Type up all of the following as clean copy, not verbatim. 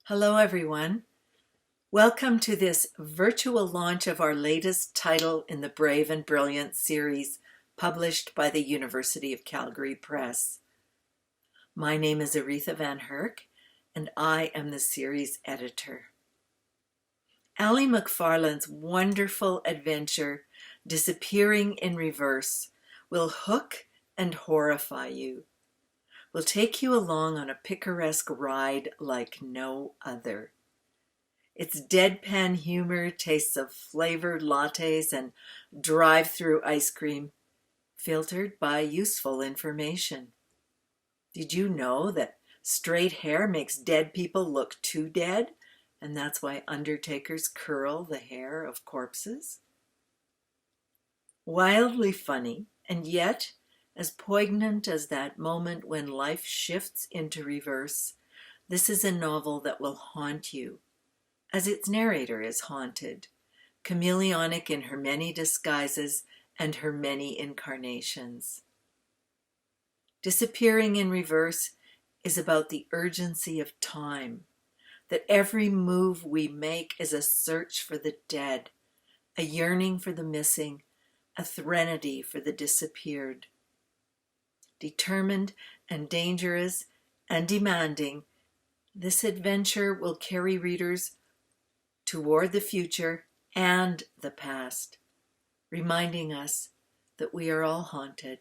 Hello, everyone. Welcome to this virtual launch of our latest title in the Brave and Brilliant series published by the University of Calgary Press. My name is Aritha van Herk, and I am the series editor. Allie McFarland's wonderful adventure, Disappearing in Reverse, will hook and horrify you. Will take you along on a picaresque ride like no other. Its deadpan humor tastes of flavored lattes and drive-through ice cream, filtered by useful information. Did you know that straight hair makes dead people look too dead, and that's why undertakers curl the hair of corpses? Wildly funny, and yet as poignant as that moment when life shifts into reverse, this is a novel that will haunt you, as its narrator is haunted, chameleonic in her many disguises and her many incarnations. Disappearing in Reverse is about the urgency of time, that every move we make is a search for the dead, a yearning for the missing, a threnody for the disappeared. Determined and dangerous and demanding, this adventure will carry readers toward the future and the past, reminding us that we are all haunted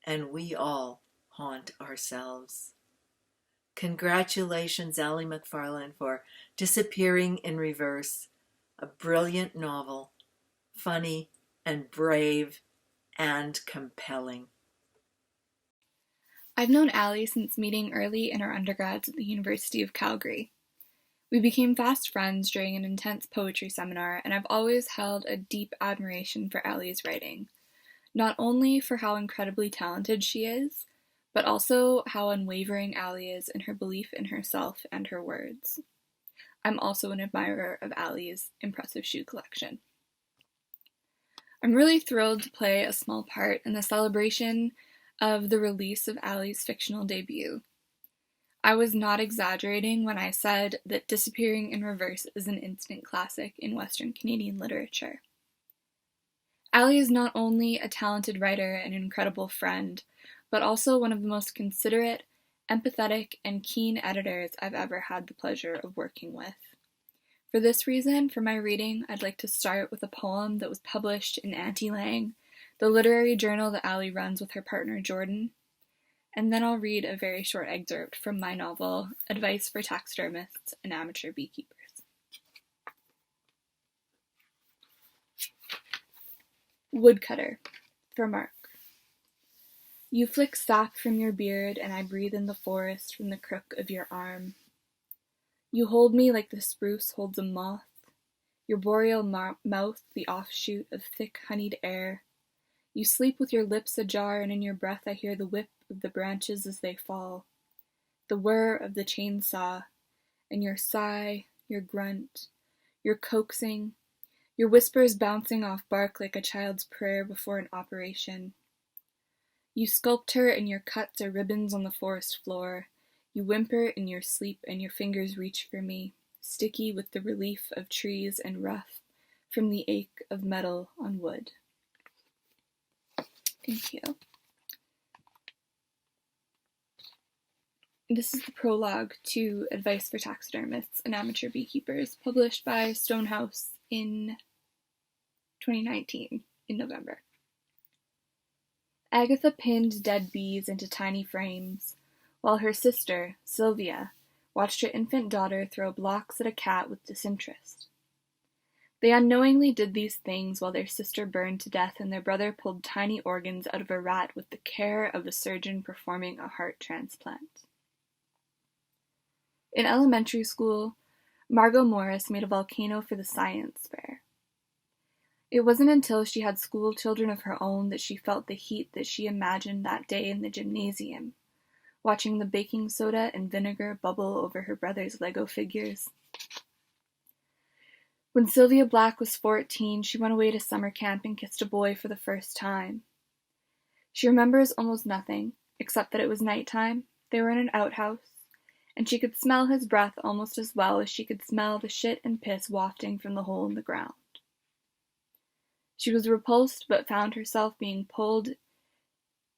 and we all haunt ourselves. Congratulations, Allie McFarland, for Disappearing in Reverse, a brilliant novel, funny and brave and compelling. I've known Allie since meeting early in our undergrads at the University of Calgary. We became fast friends during an intense poetry seminar, and I've always held a deep admiration for Allie's writing, not only for how incredibly talented she is, but also how unwavering Allie is in her belief in herself and her words. I'm also an admirer of Allie's impressive shoe collection. I'm really thrilled to play a small part in the celebration of the release of Allie's fictional debut. I was not exaggerating when I said that Disappearing in Reverse is an instant classic in Western Canadian literature. Allie is not only a talented writer and an incredible friend, but also one of the most considerate, empathetic, and keen editors I've ever had the pleasure of working with. For this reason, for my reading, I'd like to start with a poem that was published in Auntie Lang, the literary journal that Allie runs with her partner Jordan, and then I'll read a very short excerpt from my novel, Advice for Taxidermists and Amateur Beekeepers. Woodcutter, for Mark. You flick sap from your beard, and I breathe in the forest from the crook of your arm. You hold me like the spruce holds a moth, your boreal mouth the offshoot of thick honeyed air. You sleep with your lips ajar, and in your breath I hear the whip of the branches as they fall, the whir of the chainsaw, and your sigh, your grunt, your coaxing, your whispers bouncing off bark like a child's prayer before an operation. You sculptor, and your cuts are ribbons on the forest floor. You whimper in your sleep, and your fingers reach for me, sticky with the relief of trees and rough from the ache of metal on wood. Thank you. This is the prologue to Advice for Taxidermists and Amateur Beekeepers, published by Stonehouse in 2019, in November. Agatha pinned dead bees into tiny frames, while her sister, Sylvia, watched her infant daughter throw blocks at a cat with disinterest. They unknowingly did these things while their sister burned to death and their brother pulled tiny organs out of a rat with the care of a surgeon performing a heart transplant. In elementary school, Margot Morris made a volcano for the science fair. It wasn't until she had school children of her own that she felt the heat that she imagined that day in the gymnasium, watching the baking soda and vinegar bubble over her brother's Lego figures. When Sylvia Black was 14, she went away to summer camp and kissed a boy for the first time. She remembers almost nothing, except that it was nighttime, they were in an outhouse, and she could smell his breath almost as well as she could smell the shit and piss wafting from the hole in the ground. She was repulsed, but found herself being pulled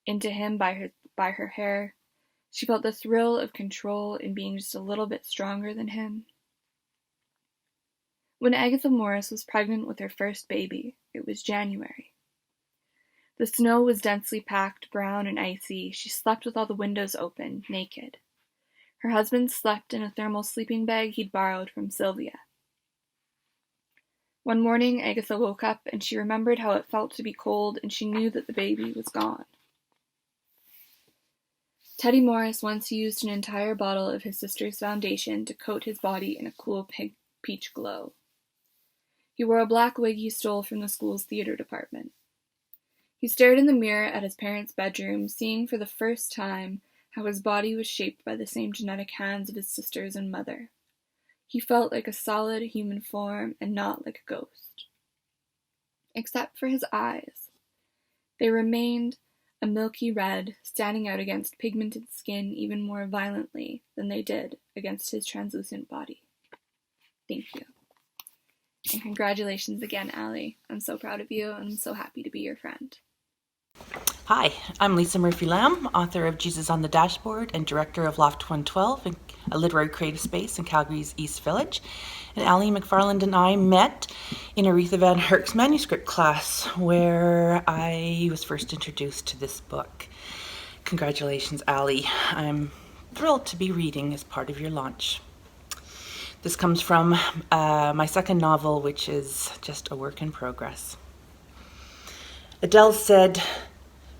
into him by her hair. She felt the thrill of control in being just a little bit stronger than him. When Agatha Morris was pregnant with her first baby, it was January. The snow was densely packed, brown and icy. She slept with all the windows open, naked. Her husband slept in a thermal sleeping bag he'd borrowed from Sylvia. One morning, Agatha woke up and she remembered how it felt to be cold, and she knew that the baby was gone. Teddy Morris once used an entire bottle of his sister's foundation to coat his body in a cool peach glow. He wore a black wig he stole from the school's theater department. He stared in the mirror at his parents' bedroom, seeing for the first time how his body was shaped by the same genetic hands of his sisters and mother. He felt like a solid human form and not like a ghost. Except for his eyes. They remained a milky red, standing out against pigmented skin even more violently than they did against his translucent body. Thank you. And congratulations again, Allie. I'm so proud of you, and I'm so happy to be your friend. Hi, I'm Lisa Murphy-Lamb, author of Jesus on the Dashboard and director of Loft 112, a literary creative space in Calgary's East Village. And Allie, McFarland and I met in Aritha van Herk's manuscript class, where I was first introduced to this book. Congratulations, Allie. I'm thrilled to be reading as part of your launch. This comes from my second novel, which is just a work in progress. Adele said,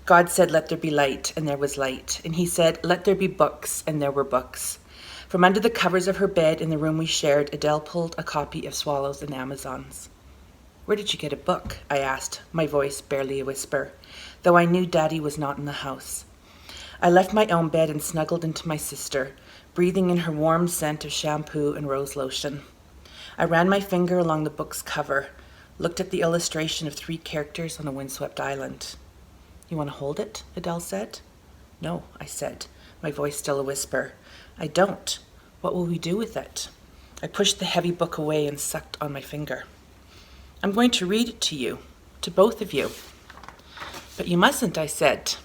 God said, let there be light, and there was light. And he said, let there be books, and there were books. From under the covers of her bed in the room we shared, Adele pulled a copy of Swallows and Amazons. Where did you get a book? I asked, my voice barely a whisper, though I knew Daddy was not in the house. I left my own bed and snuggled into my sister, breathing in her warm scent of shampoo and rose lotion. I ran my finger along the book's cover, looked at the illustration of 3 characters on a windswept island. You want to hold it? Adele said. No, I said, my voice still a whisper. I don't. What will we do with it? I pushed the heavy book away and sucked on my finger. I'm going to read it to you, to both of you. But you mustn't, I said.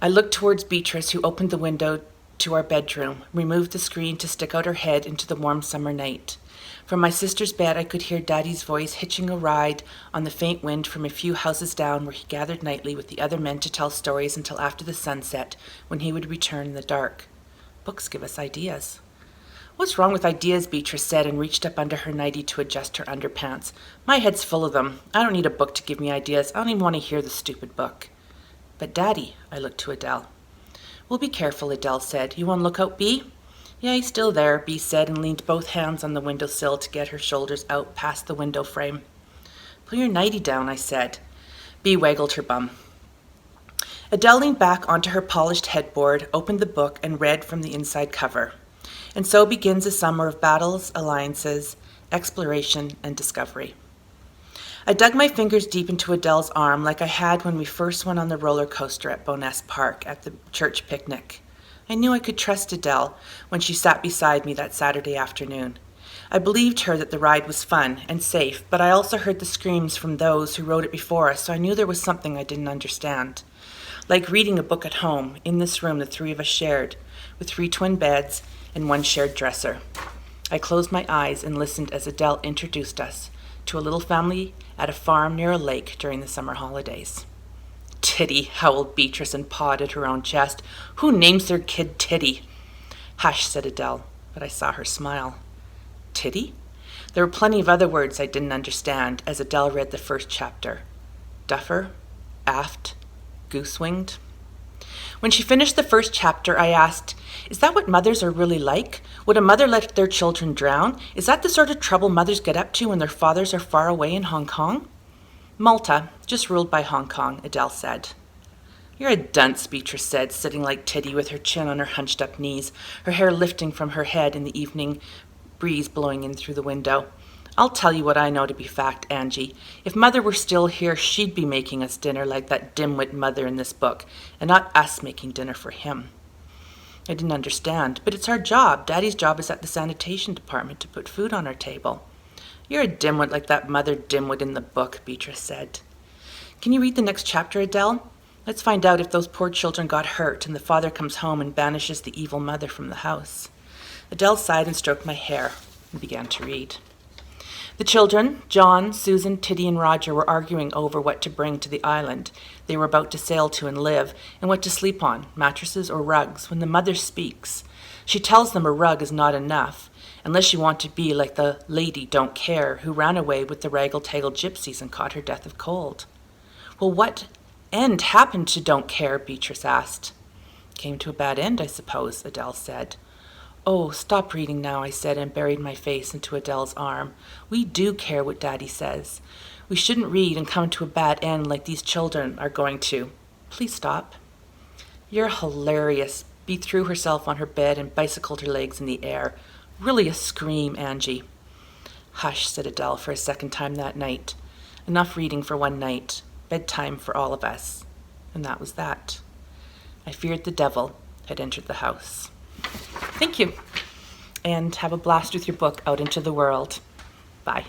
I looked towards Beatrice, who opened the window to our bedroom, removed the screen to stick out her head into the warm summer night. From my sister's bed, I could hear Daddy's voice hitching a ride on the faint wind from a few houses down, where he gathered nightly with the other men to tell stories until after the sunset, when he would return in the dark. Books give us ideas. What's wrong with ideas? Beatrice said, and reached up under her nightie to adjust her underpants. My head's full of them. I don't need a book to give me ideas. I don't even want to hear the stupid book. But Daddy, I looked to Adele. We'll be careful, Adele said. You want to look out, Bee? Yeah, he's still there, Bee said, and leaned both hands on the windowsill to get her shoulders out past the window frame. Pull your nightie down, I said. Bee waggled her bum. Adele leaned back onto her polished headboard, opened the book, and read from the inside cover. And so begins a summer of battles, alliances, exploration, and discovery. I dug my fingers deep into Adele's arm like I had when we first went on the roller coaster at Boness Park at the church picnic. I knew I could trust Adele when she sat beside me that Saturday afternoon. I believed her that the ride was fun and safe, but I also heard the screams from those who rode it before us, so I knew there was something I didn't understand. Like reading a book at home, in this room the 3 of us shared, with 3 twin beds and 1 shared dresser. I closed my eyes and listened as Adele introduced us to a little family at a farm near a lake during the summer holidays. Titty, howled Beatrice and pawed at her own chest. Who names their kid Titty? Hush, said Adele, but I saw her smile. Titty? There were plenty of other words I didn't understand as Adele read the first chapter. Duffer, aft, goose-winged. When she finished the first chapter, I asked, is that what mothers are really like? Would a mother let their children drown? Is that the sort of trouble mothers get up to when their fathers are far away in Hong Kong? Malta, just ruled by Hong Kong, Adele said. You're a dunce, Beatrice said, sitting like Titty with her chin on her hunched-up knees, her hair lifting from her head in the evening breeze blowing in through the window. I'll tell you what I know to be fact, Angie. If Mother were still here, she'd be making us dinner like that dimwit mother in this book, and not us making dinner for him. I didn't understand, but it's our job. Daddy's job is at the sanitation department to put food on our table. You're a dimwit like that mother dimwit in the book, Beatrice said. Can you read the next chapter, Adele? Let's find out if those poor children got hurt and the father comes home and banishes the evil mother from the house. Adele sighed and stroked my hair and began to read. The children, John, Susan, Titty, and Roger, were arguing over what to bring to the island they were about to sail to and live, and what to sleep on, mattresses or rugs, when the mother speaks. She tells them a rug is not enough, unless you want to be like the lady don't care who ran away with the raggle-taggle gypsies and caught her death of cold. Well, what end happened to don't care? Beatrice asked. Came to a bad end, I suppose, Adele said. Oh, stop reading now, I said, and buried my face into Adele's arm. We do care what Daddy says. We shouldn't read and come to a bad end like these children are going to. Please stop. You're hilarious. Bea threw herself on her bed and bicycled her legs in the air. Really a scream, Angie. Hush, said Adele for a second time that night. Enough reading for one night. Bedtime for all of us. And that was that. I feared the devil had entered the house. Thank you. And have a blast with your book out into the world. Bye.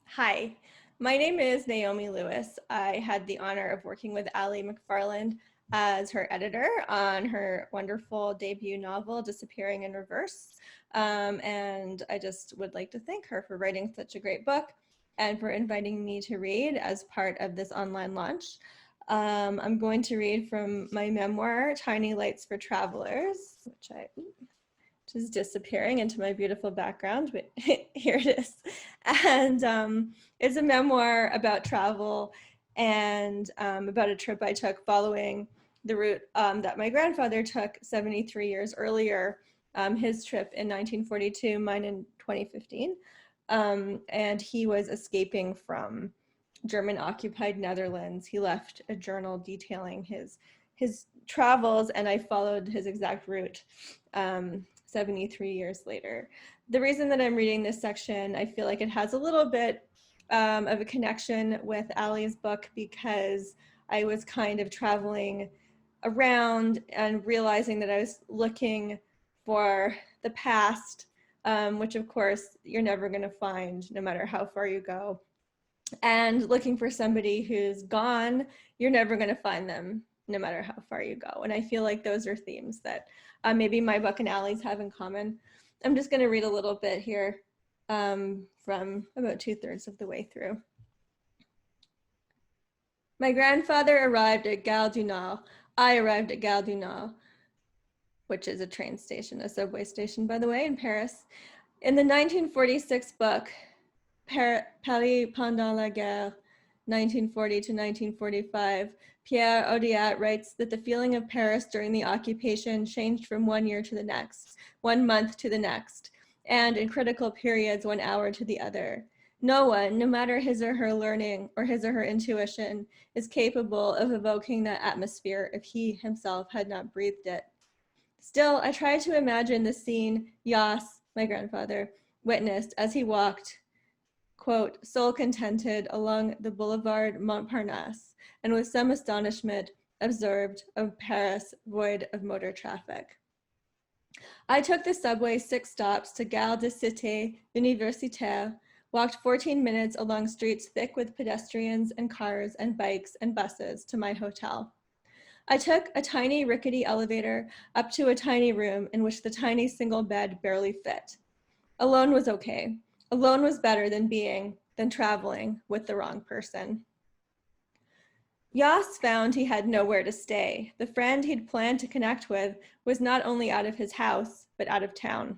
Hi, my name is Naomi Lewis. I had the honor of working with Allie McFarland as her editor on her wonderful debut novel, Disappearing in Reverse. And I just would like to thank her for writing such a great book and for inviting me to read as part of this online launch. I'm going to read from my memoir, Tiny Lights for Travelers, which is disappearing into my beautiful background, but here it is. And it's a memoir about travel and about a trip I took following the route that my grandfather took 73 years earlier, his trip in 1942, mine in 2015. And he was escaping from German-occupied Netherlands. He left a journal detailing his travels, and I followed his exact route 73 years later. The reason that I'm reading this section, I feel like it has a little bit of a connection with Allie's book, because I was kind of traveling around and realizing that I was looking for the past, which of course you're never going to find no matter how far you go. And looking for somebody who's gone, you're never going to find them no matter how far you go. And I feel like those are themes that maybe my book and Allie's have in common. I'm just going to read a little bit here from about 2/3 of the way through. My grandfather arrived at Gare du Nord. I arrived at Gare du Nord, which is a train station, a subway station, by the way, in Paris. In the 1946 book, Paris pendant la guerre, 1940 to 1945, Pierre Audiat writes that the feeling of Paris during the occupation changed from 1 year to the next, 1 month to the next, and in critical periods, 1 hour to the other. No one, no matter his or her learning or his or her intuition, is capable of evoking that atmosphere if he himself had not breathed it. Still, I try to imagine the scene Jas, my grandfather, witnessed as he walked, quote, soul-contented along the boulevard Montparnasse, and with some astonishment observed a Paris void of motor traffic. I took the subway 6 stops to Gare de Cité Universitaire, walked 14 minutes along streets thick with pedestrians and cars and bikes and buses to my hotel. I took a tiny rickety elevator up to a tiny room in which the tiny single bed barely fit. Alone was okay. Alone was better than traveling with the wrong person. Jas found he had nowhere to stay. The friend he'd planned to connect with was not only out of his house, but out of town.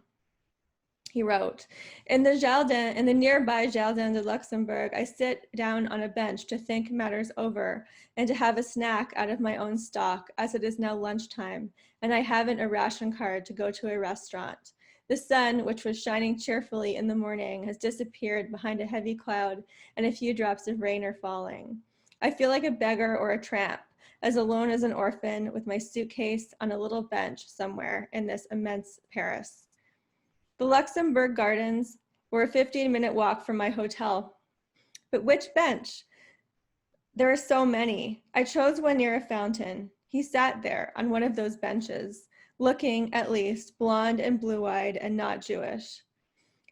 He wrote, in the nearby Jardin de Luxembourg, I sit down on a bench to think matters over and to have a snack out of my own stock, as it is now lunchtime, and I haven't a ration card to go to a restaurant. The sun, which was shining cheerfully in the morning, has disappeared behind a heavy cloud, and a few drops of rain are falling. I feel like a beggar or a tramp, as alone as an orphan with my suitcase on a little bench somewhere in this immense Paris. The Luxembourg Gardens were a 15-minute walk from my hotel. But which bench? There are so many. I chose one near a fountain. He sat there on one of those benches, looking, at least, blonde and blue-eyed and not Jewish.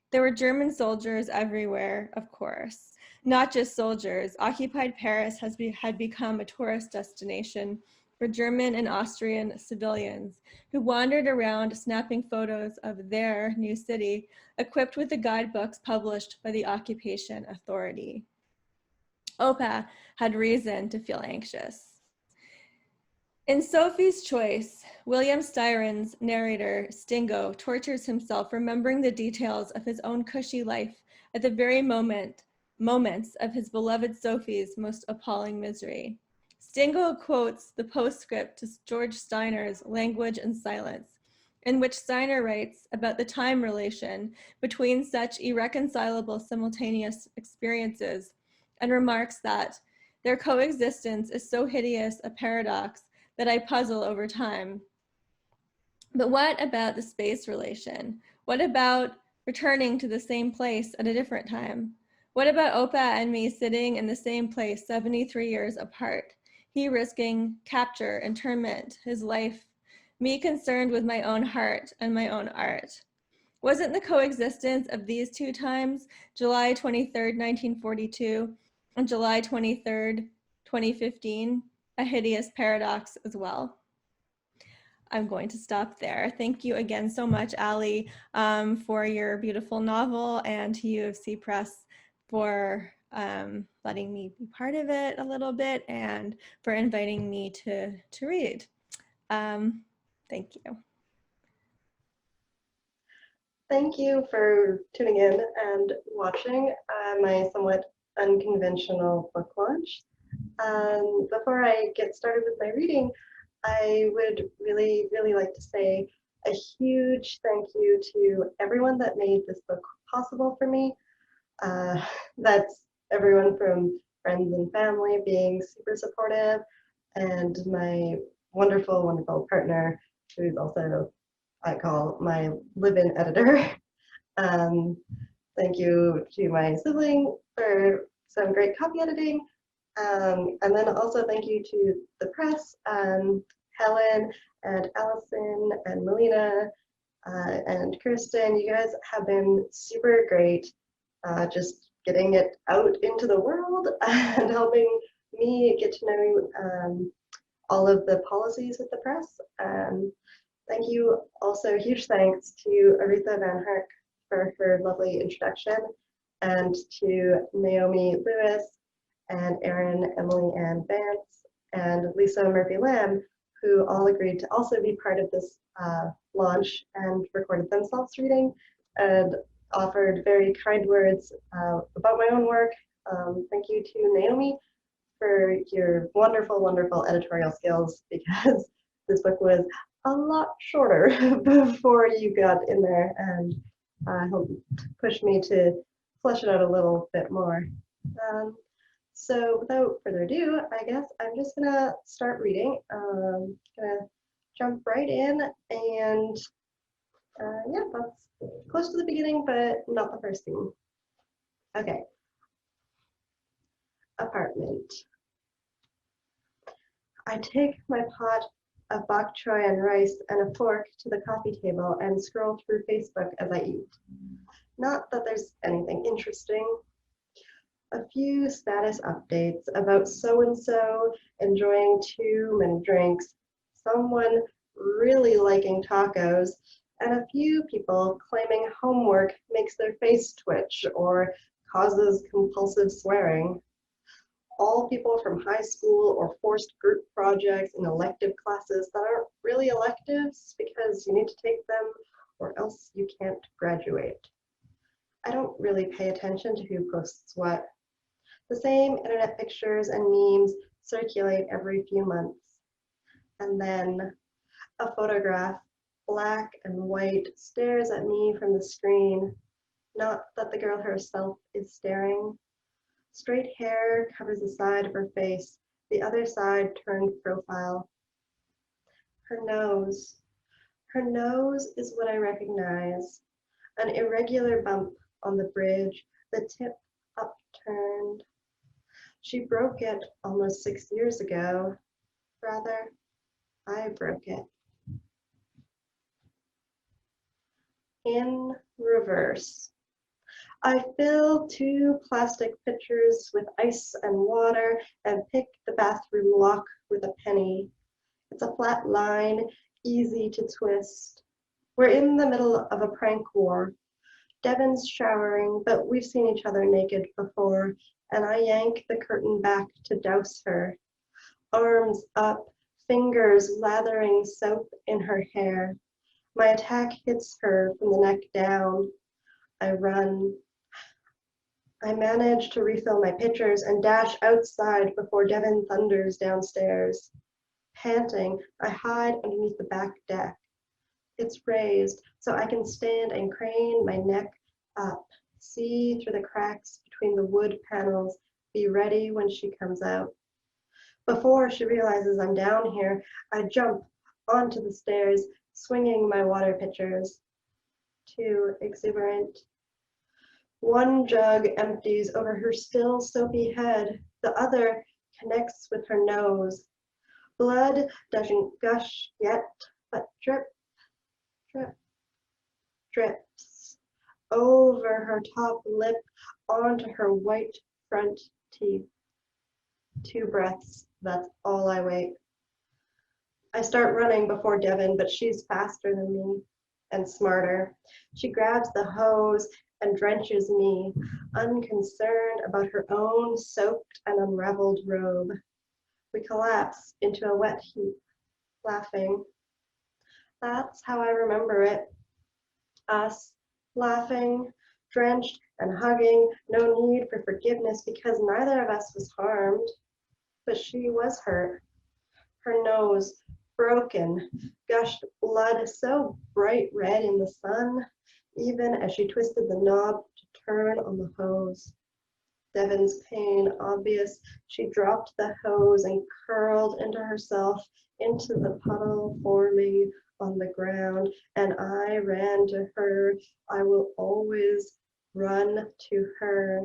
There were German soldiers everywhere, of course. Not just soldiers. Occupied Paris had become a tourist destination for German and Austrian civilians who wandered around snapping photos of their new city, equipped with the guidebooks published by the occupation authority. Opa had reason to feel anxious. In Sophie's Choice, William Styron's narrator, Stingo, tortures himself remembering the details of his own cushy life at the very moments of his beloved Sophie's most appalling misery. Stingo quotes the postscript to George Steiner's Language and Silence, in which Steiner writes about the time relation between such irreconcilable simultaneous experiences, and remarks that their coexistence is so hideous a paradox that I puzzle over time. But what about the space relation? What about returning to the same place at a different time? What about Opa and me sitting in the same place 73 years apart? He risking capture, internment, his life, me concerned with my own heart and my own art. Wasn't the coexistence of these two times, July 23rd, 1942, and July 23rd, 2015, a hideous paradox as well? I'm going to stop there. Thank you again so much, Allie, for your beautiful novel, and to U of C Press for letting me be part of it a little bit and for inviting me to read. Thank you. Thank you for tuning in and watching my somewhat unconventional book launch. Before I get started with my reading, I would really, really like to say a huge thank you to everyone that made this book possible for me. That's everyone from friends and family being super supportive, and my wonderful, wonderful partner, who's also, I call my live-in editor. Thank you to my sibling for some great copy editing. And then also thank you to the press, Helen and Allison and Melina and Kirsten. You guys have been super great, just getting it out into the world and helping me get to know all of the policies with the press. Thank you also, huge thanks to Aritha van Herk for her lovely introduction, and to Naomi Lewis and Erin Emily Ann Vance and Lisa Murphy Lamb, who all agreed to also be part of this launch and recorded themselves reading and offered very kind words about my own work. Thank you to Naomi for your wonderful, wonderful editorial skills, because this book was a lot shorter before you got in there, and helped push me to flesh it out a little bit more. So without further ado, I guess I'm just gonna start reading. Gonna jump right in, and yeah, that's close to the beginning, but not the first scene. Okay. Apartment. I take my pot of bok choy and rice and a fork to the coffee table and scroll through Facebook as I eat. Not that there's anything interesting. A few status updates about so-and-so enjoying too many drinks, someone really liking tacos, and a few people claiming homework makes their face twitch or causes compulsive swearing. All people from high school or forced group projects in elective classes that aren't really electives because you need to take them or else you can't graduate. I don't really pay attention to who posts what. The same internet pictures and memes circulate every few months. And then a photograph, black and white, stares at me from the screen. Not that the girl herself is staring. Straight hair covers the side of her face, the other side turned profile. Her nose. Her nose is what I recognize. An irregular bump on the bridge, the tip upturned. She broke it almost 6 years ago, rather. I broke it. In reverse. I fill 2 plastic pitchers with ice and water and pick the bathroom lock with a penny. It's a flat line, easy to twist. We're in the middle of a prank war. Devin's showering, but we've seen each other naked before, and I yank the curtain back to douse her. Arms up, fingers lathering soap in her hair. My attack hits her from the neck down. I run. I manage to refill my pitchers and dash outside before Devin thunders downstairs. Panting, I hide underneath the back deck. It's raised, so I can stand and crane my neck up, see through the cracks between the wood panels, be ready when she comes out. Before she realizes I'm down here, I jump onto the stairs, swinging my water pitchers. Too exuberant. One jug empties over her still soapy head. The other connects with her nose. Blood doesn't gush yet, but drip, drip, drips over her top lip onto her white front teeth. 2 breaths, that's all I wait. I start running before Devin, but she's faster than me and smarter. She grabs the hose and drenches me, unconcerned about her own soaked and unraveled robe. We collapse into a wet heap, laughing. That's how I remember it. Us, laughing, drenched and hugging, no need for forgiveness because neither of us was harmed. But she was hurt. Her nose, broken, gushed blood so bright red in the sun, even as she twisted the knob to turn on the hose. Devin's pain obvious, she dropped the hose and curled into herself into the puddle forming on the ground, and I ran to her. I will always run to her.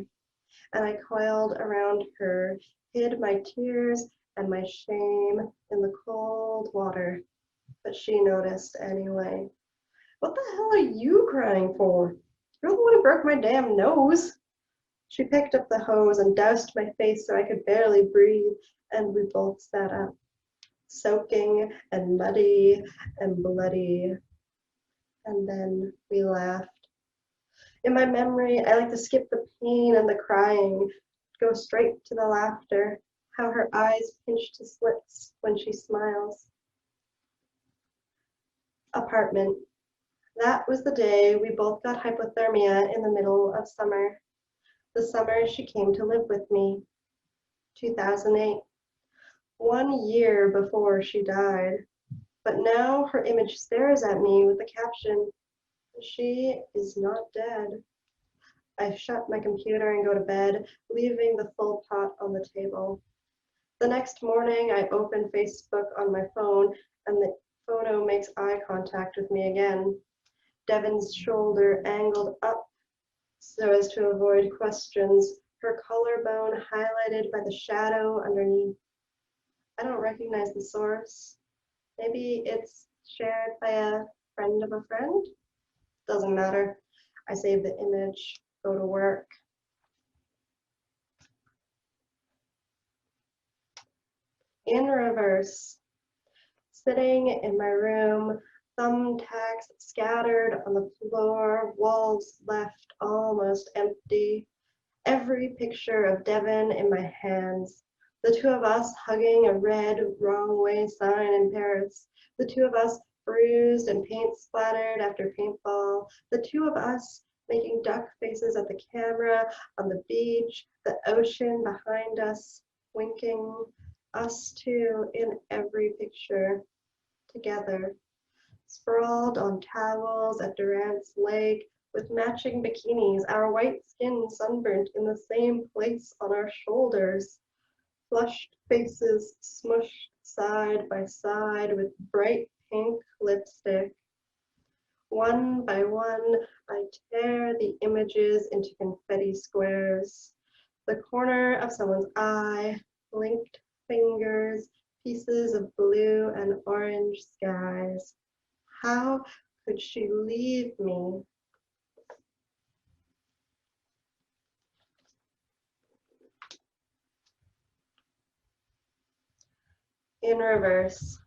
And I coiled around her, hid my tears and my shame in the cold water, but she noticed anyway. What the hell are you crying for? You're the one who broke my damn nose. She picked up the hose and doused my face so I could barely breathe, and we both sat up, soaking and muddy and bloody. And then we laughed. In my memory, I like to skip the pain and the crying, go straight to the laughter, how her eyes pinch to slits when she smiles. Apartment. That was the day we both got hypothermia in the middle of summer. The summer she came to live with me, 2008. 1 year before she died. But now her image stares at me with the caption, "She is not dead." I shut my computer and go to bed, leaving the full pot on the table. The next morning, I open Facebook on my phone, and the photo makes eye contact with me again. Devin's shoulder angled up so as to avoid questions, her collarbone highlighted by the shadow underneath. I don't recognize the source. Maybe it's shared by a friend of a friend? Doesn't matter. I save the image, go to work. In reverse, sitting in my room, thumbtacks scattered on the floor, walls left almost empty. Every picture of Devin in my hands. The 2 of us hugging a red wrong way sign in Paris. The 2 of us bruised and paint splattered after paintball. The 2 of us making duck faces at the camera on the beach, the ocean behind us, winking. Us 2 in every picture, together, sprawled on towels at Durant's Lake with matching bikinis, our white skin sunburnt in the same place on our shoulders, flushed faces smushed side by side with bright pink lipstick. One by one, I tear the images into confetti squares. The corner of someone's eye, linked fingers, pieces of blue and orange skies. How could she leave me? In reverse.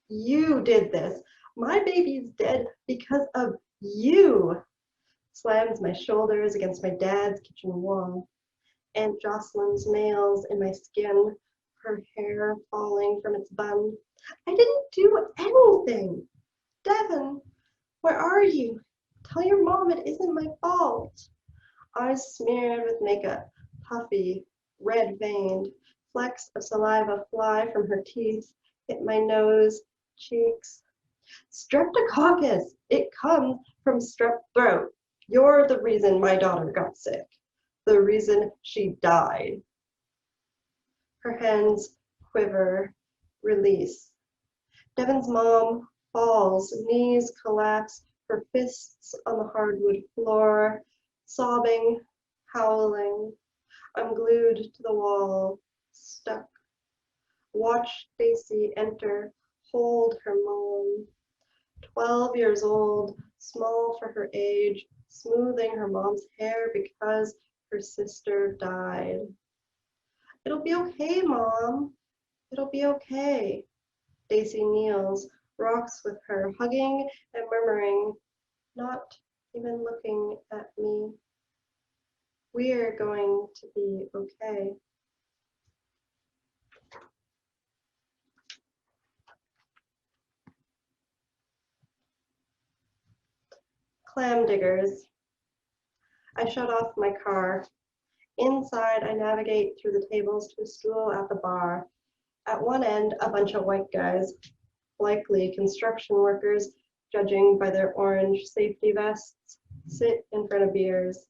You did this. My baby's dead because of you. Slams my shoulders against my dad's kitchen wall. Aunt Jocelyn's nails in my skin, her hair falling from its bun. I didn't do anything. Devin, where are you? Tell your mom it isn't my fault. Eyes smeared with makeup, puffy, red-veined, flecks of saliva fly from her teeth, hit my nose, cheeks. Streptococcus, it comes from strep throat. You're the reason my daughter got sick, the reason she died. Her hands quiver, release. Devin's mom falls, knees collapse, her fists on the hardwood floor, sobbing, howling. I'm glued to the wall, stuck. Watch Stacy enter, hold her mom. 12 years old, small for her age, smoothing her mom's hair because her sister died. It'll be okay, Mom. It'll be okay. Stacy kneels, rocks with her, hugging and murmuring, not even looking at me. We're going to be okay. Clam diggers. I shut off my car. Inside, I navigate through the tables to a stool at the bar. At one end, a bunch of white guys, likely construction workers, judging by their orange safety vests, sit in front of beers.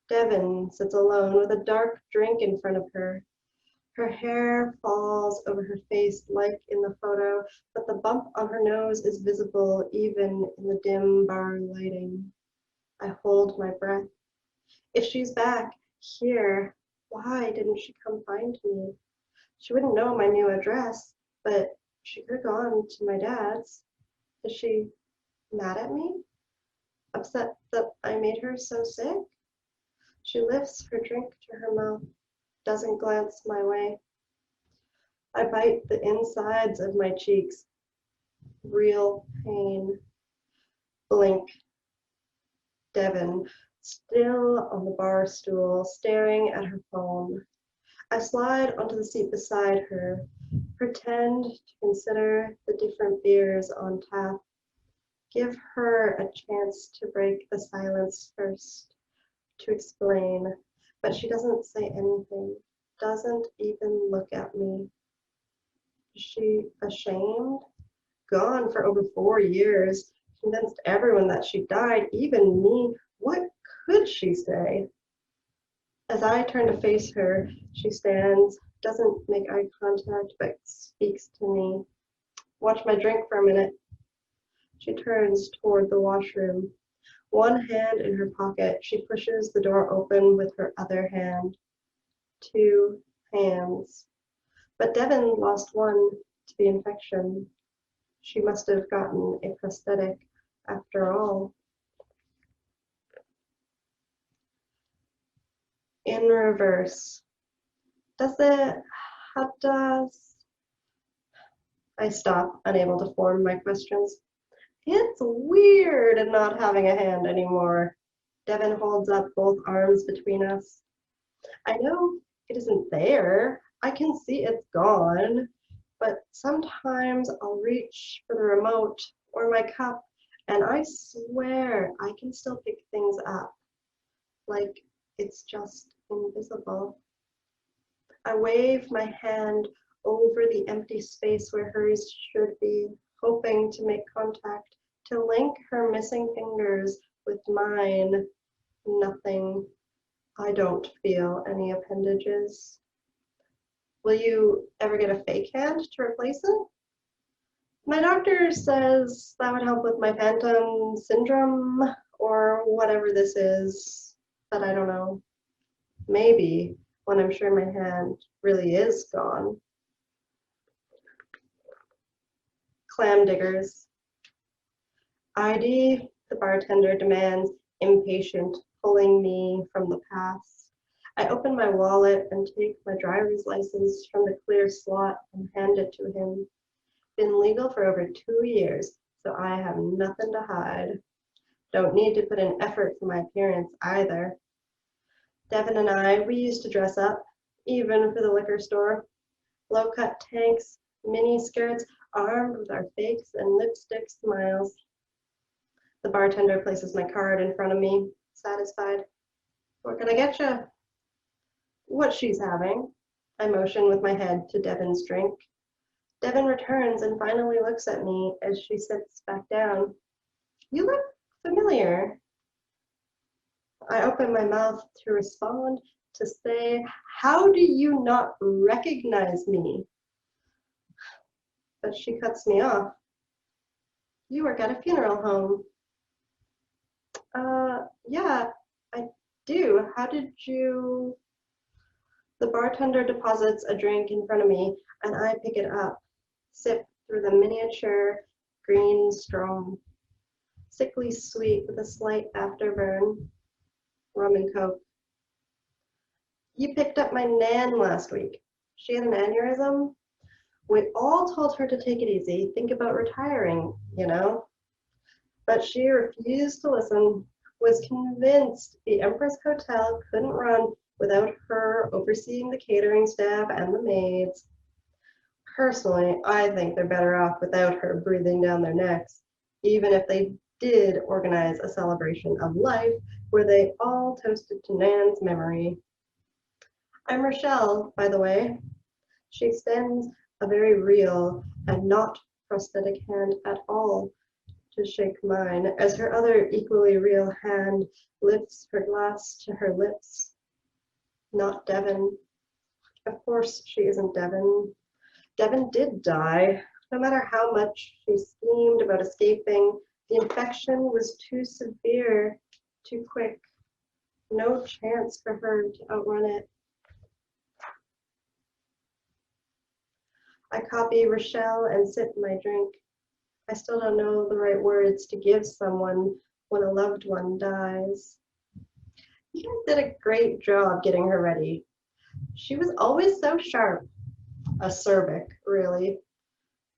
Devin sits alone with a dark drink in front of her. Her hair falls over her face like in the photo, but the bump on her nose is visible even in the dim bar lighting. I hold my breath. If she's back here, why didn't she come find me? She wouldn't know my new address, but she could have gone to my dad's. Is she mad at me? Upset that I made her so sick? She lifts her drink to her mouth, doesn't glance my way. I bite the insides of my cheeks. Real pain. Blink. Devin, still on the bar stool, staring at her phone. I slide onto the seat beside her, pretend to consider the different beers on tap. Give her a chance to break the silence first, to explain, but she doesn't say anything, doesn't even look at me. Is she ashamed? Gone for over 4 years, convinced everyone that she died, even me. What could she say? As I turn to face her, she stands, doesn't make eye contact, but speaks to me. Watch my drink for a minute. She turns toward the washroom. One hand in her pocket, she pushes the door open with her other hand. 2 hands. But Devin lost one to the infection. She must have gotten a prosthetic after all. In reverse. Does it? How does? I stop, unable to form my questions. It's weird not having a hand anymore. Devin holds up both arms between us. I know it isn't there. I can see it's gone. But sometimes I'll reach for the remote or my cup, and I swear I can still pick things up. Like it's just invisible. I wave my hand over the empty space where hers should be, hoping to make contact, to link her missing fingers with mine. Nothing. I don't feel any appendages. Will you ever get a fake hand to replace it? My doctor says that would help with my phantom syndrome or whatever this is, but I don't know. Maybe when I'm sure my hand really is gone. clam diggers. ID, the bartender demands, impatient, pulling me from the past. I open my wallet and take my driver's license from the clear slot and hand it to him. Been legal for over 2 years, so I have nothing to hide. Don't need to put in effort for my appearance either. Devin and I, we used to dress up, even for the liquor store. Low-cut tanks, mini skirts, armed with our fakes and lipstick smiles. The bartender places my card in front of me, satisfied. What can I get you? What she's having. I motion with my head to Devin's drink. Devin returns and finally looks at me as she sits back down. You look familiar. I open my mouth to respond, to say, how do you not recognize me? But she cuts me off. You work at a funeral home. Yeah, I do. How did you? The bartender deposits a drink in front of me, and I pick it up, sip through the miniature green straw. Sickly sweet with a slight afterburn. Rum and Coke. You picked up my Nan last week. She had an aneurysm. We all told her to take it easy, think about retiring, you know. But she refused to listen, was convinced the Empress Hotel couldn't run without her overseeing the catering staff and the maids. Personally, I think they're better off without her breathing down their necks, even if they did organize a celebration of life where they all toasted to Nan's memory. I'm Rochelle, by the way. She extends a very real and not prosthetic hand at all to shake mine as her other equally real hand lifts her glass to her lips. Not Devin. Of course she isn't Devin. Devin did die. No matter how much she schemed about escaping, the infection was too severe, too quick. No chance for her to outrun it. I copy Rochelle and sip my drink. I still don't know the right words to give someone when a loved one dies. You guys did a great job getting her ready. She was always so sharp. Acerbic, really.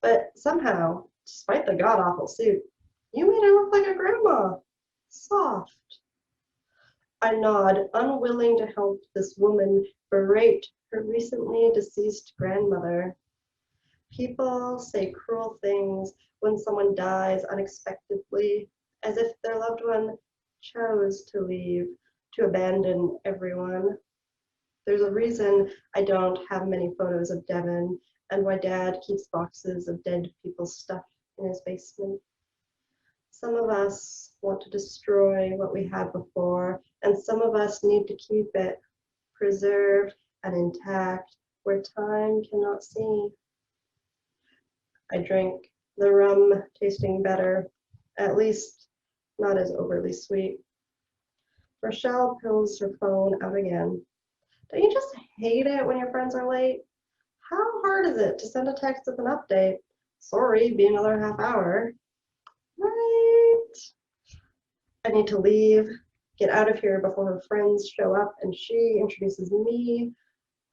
But somehow, despite the god-awful suit, you made her look like a grandma. Soft. I nod, unwilling to help this woman berate her recently deceased grandmother. People say cruel things when someone dies unexpectedly, as if their loved one chose to leave, to abandon everyone. There's a reason I don't have many photos of Devin and why Dad keeps boxes of dead people's stuff in his basement. Some of us want to destroy what we had before, and some of us need to keep it preserved and intact where time cannot see. I drink, the rum tasting better, at least not as overly sweet. Rochelle pulls her phone out again. Don't you just hate it when your friends are late? How hard is it to send a text with an update? Sorry, be another half hour. Right. I need to leave, get out of here before her friends show up and she introduces me,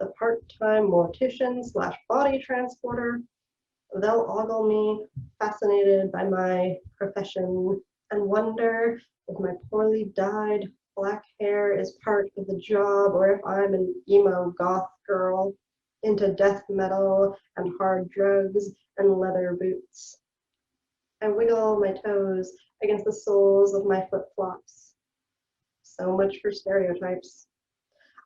the part-time mortician / body transporter. They'll ogle me, fascinated by my profession, and wonder if my poorly dyed black hair is part of the job or if I'm an emo goth girl into death metal and hard drugs and leather boots. I wiggle my toes against the soles of my flip-flops. So much for stereotypes.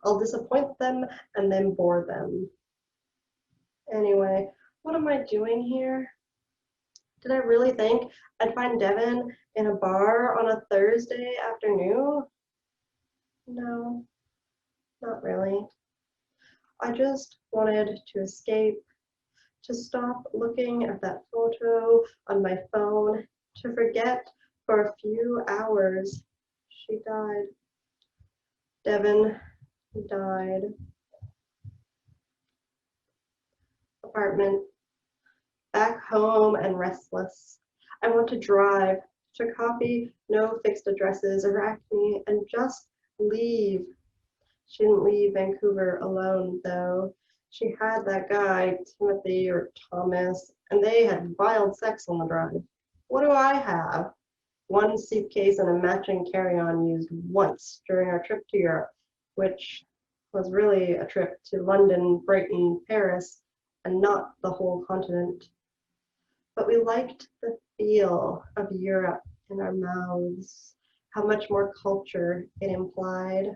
I'll disappoint them and then bore them. Anyway, what am I doing here? Did I really think I'd find Devin in a bar on a Thursday afternoon? No, not really. I just wanted to escape, to stop looking at that photo on my phone, to forget for a few hours. She died. Devin died. Apartment. back home and restless. I want to drive, to copy no fixed addresses, Arachne, and just leave. She didn't leave Vancouver alone, though. She had that guy, Timothy or Thomas, and they had wild sex on the drive. What do I have? One suitcase and a matching carry-on used once during our trip to Europe, which was really a trip to London, Brighton, Paris, and not the whole continent. But we liked the feel of Europe in our mouths, how much more culture it implied.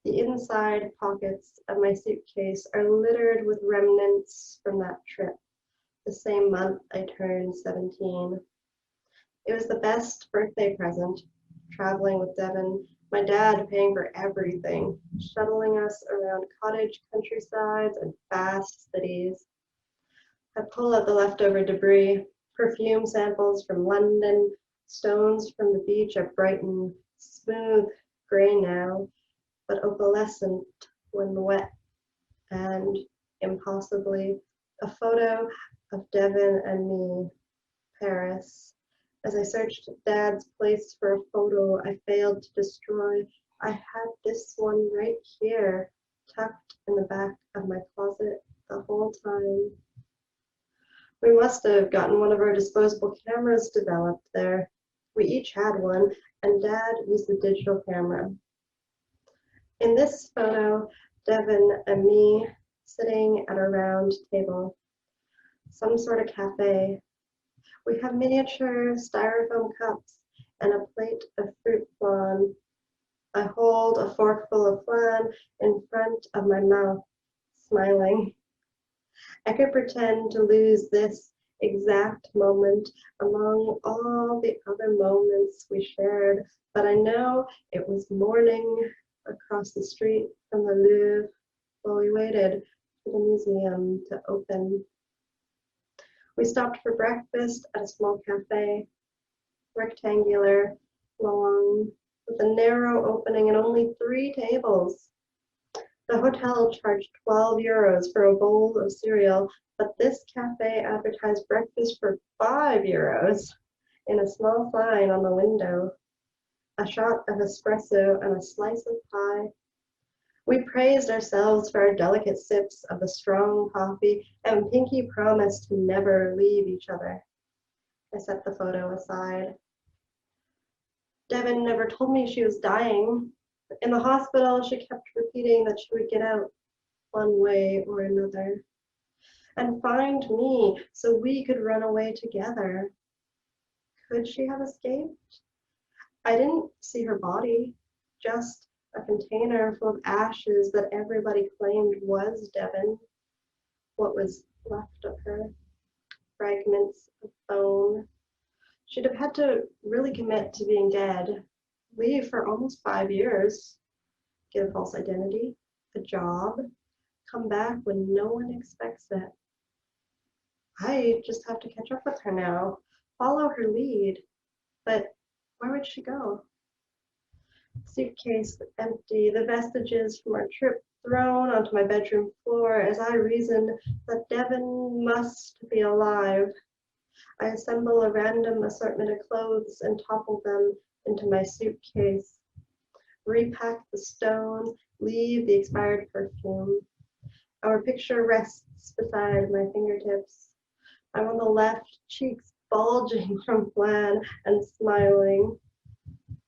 The inside pockets of my suitcase are littered with remnants from that trip, the same month I turned 17. It was the best birthday present, traveling with Devin, my dad paying for everything, shuttling us around cottage countrysides and vast cities. I pull out the leftover debris, perfume samples from London, stones from the beach at Brighton, smooth, gray now, but opalescent when wet, and, impossibly, a photo of Devin and me, Paris. As I searched Dad's place for a photo I failed to destroy, I had this one right here, tucked in the back of my closet the whole time. We must have gotten one of our disposable cameras developed there. We each had one, and Dad used the digital camera. In this photo, Devin and me sitting at a round table, some sort of cafe. We have miniature styrofoam cups and a plate of fruit flan. I hold a forkful of flan in front of my mouth, smiling. I could pretend to lose this exact moment among all the other moments we shared, but I know it was morning across the street from the Louvre while we waited for the museum to open. We stopped for breakfast at a small cafe, rectangular, long, with a narrow opening and only 3 tables. The hotel charged €12 for a bowl of cereal, but this cafe advertised breakfast for €5 in a small sign on the window. A shot of espresso and a slice of pie. We praised ourselves for our delicate sips of the strong coffee, and Pinky promised to never leave each other. I set the photo aside. Devin never told me she was dying. In the hospital, she kept repeating that she would get out one way or another and find me so we could run away together. Could she have escaped? I didn't see her body, just a container full of ashes that everybody claimed was Devin. What was left of her? Fragments of bone. She'd have had to really commit to being dead, leave for almost 5 years, get a false identity, a job, come back when no one expects it. I just have to catch up with her now, follow her lead, but where would she go? Suitcase empty, the vestiges from our trip thrown onto my bedroom floor as I reasoned that Devin must be alive. I assemble a random assortment of clothes and topple them into my suitcase. Repack the stones, leave the expired perfume. Our picture rests beside my fingertips. I'm on the left, cheeks bulging from flan and smiling.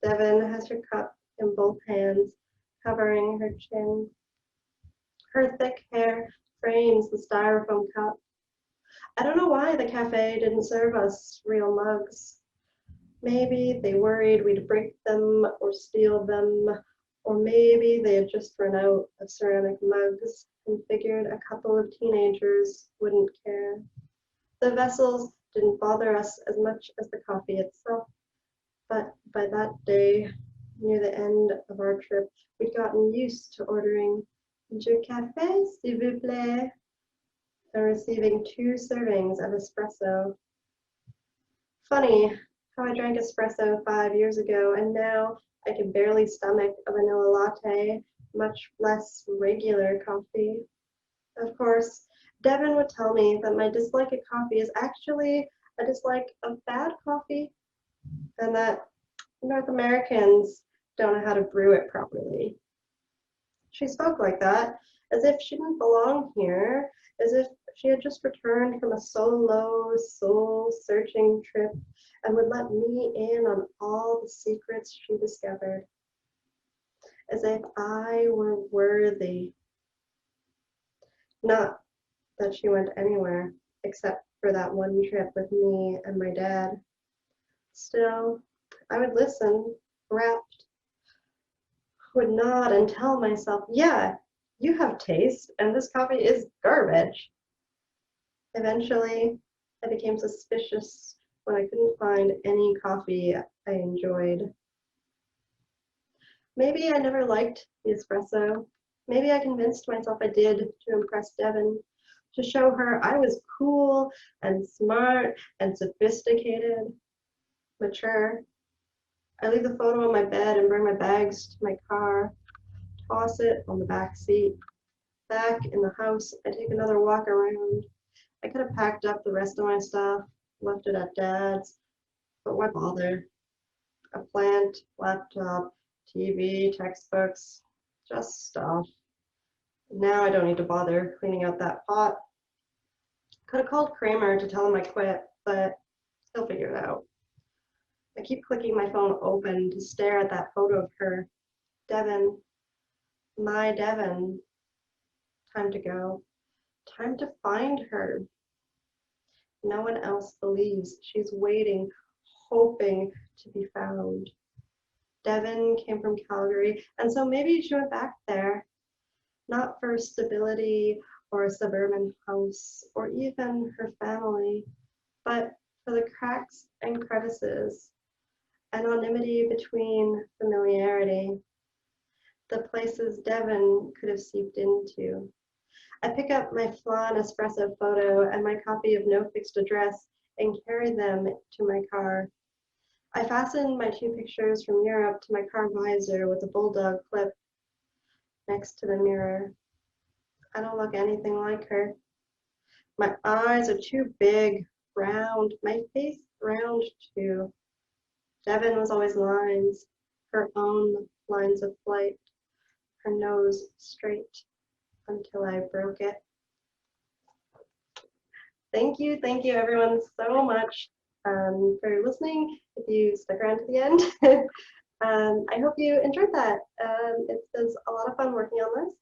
Devin has her cup in both hands, covering her chin. Her thick hair frames the styrofoam cup. I don't know why the cafe didn't serve us real mugs. Maybe they worried we'd break them or steal them, or maybe they had just run out of ceramic mugs and figured a couple of teenagers wouldn't care. The vessels didn't bother us as much as the coffee itself, but by that day, near the end of our trip, we'd gotten used to ordering "Du café, s'il vous plaît," and receiving 2 servings of espresso. Funny how I drank espresso 5 years ago, and now I can barely stomach a vanilla latte, much less regular coffee. Of course, Devin would tell me that my dislike of coffee is actually a dislike of bad coffee, and that North Americans don't know how to brew it properly. She spoke like that, as if she didn't belong here, as if she had just returned from a solo, soul-searching trip and would let me in on all the secrets she discovered, as if I were worthy. Not that she went anywhere except for that one trip with me and my dad. Still, I would listen, rapt, would nod and tell myself, yeah, you have taste, and this coffee is garbage. Eventually, I became suspicious when I couldn't find any coffee I enjoyed. Maybe I never liked the espresso. Maybe I convinced myself I did to impress Devin, to show her I was cool and smart and sophisticated, mature. I leave the photo on my bed and bring my bags to my car, toss it on the back seat. Back in the house, I take another walk around. I could have packed up the rest of my stuff, left it at Dad's, but why bother? A plant, laptop, TV, textbooks, just stuff. Now I don't need to bother cleaning out that pot. Could have called Kramer to tell him I quit, but he'll figure it out. I keep clicking my phone open to stare at that photo of her. Devin, my Devin. Time to go. Time to find her. No one else believes she's waiting, hoping to be found. Devin came from Calgary, and so maybe she went back there, not for stability or a suburban house or even her family, but for the cracks and crevices, anonymity between familiarity, the places Devin could have seeped into. I pick up my flan espresso photo and my copy of No Fixed Address and carry them to my car. I fasten my 2 pictures from Europe to my car visor with a bulldog clip next to the mirror. I don't look anything like her. My eyes are too big, round, my face round too. Devin was always lines, her own lines of flight, her nose straight until I broke it. Thank you everyone so much for listening. If you stuck around to the end, I hope you enjoyed that. It was a lot of fun working on this.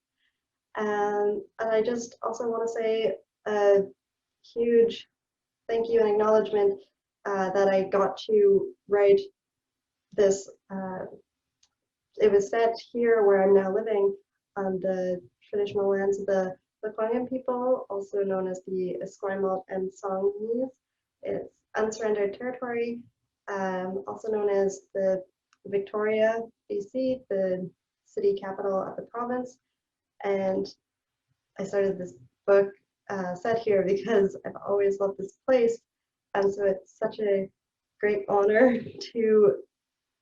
And I just also want to say a huge thank you and acknowledgement that I got to write this. It was set here where I'm now living on the traditional lands of the Lekwungen people, also known as the Esquimalt and Songhees. It's unsurrendered territory, also known as the Victoria, BC, the city capital of the province. And I started this book set here because I've always loved this place. And so it's such a great honor to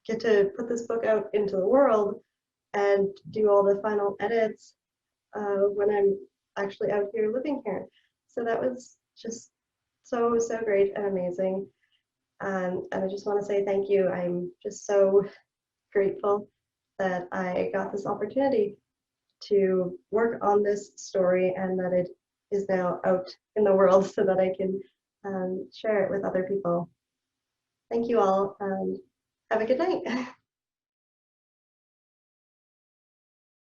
get to put this book out into the world and do all the final edits when I'm actually out here living here. So that was just so great and amazing. And I just want to say thank you. I'm just so grateful that I got this opportunity to work on this story and that it is now out in the world so that I can share it with other people. Thank you all and have a good night.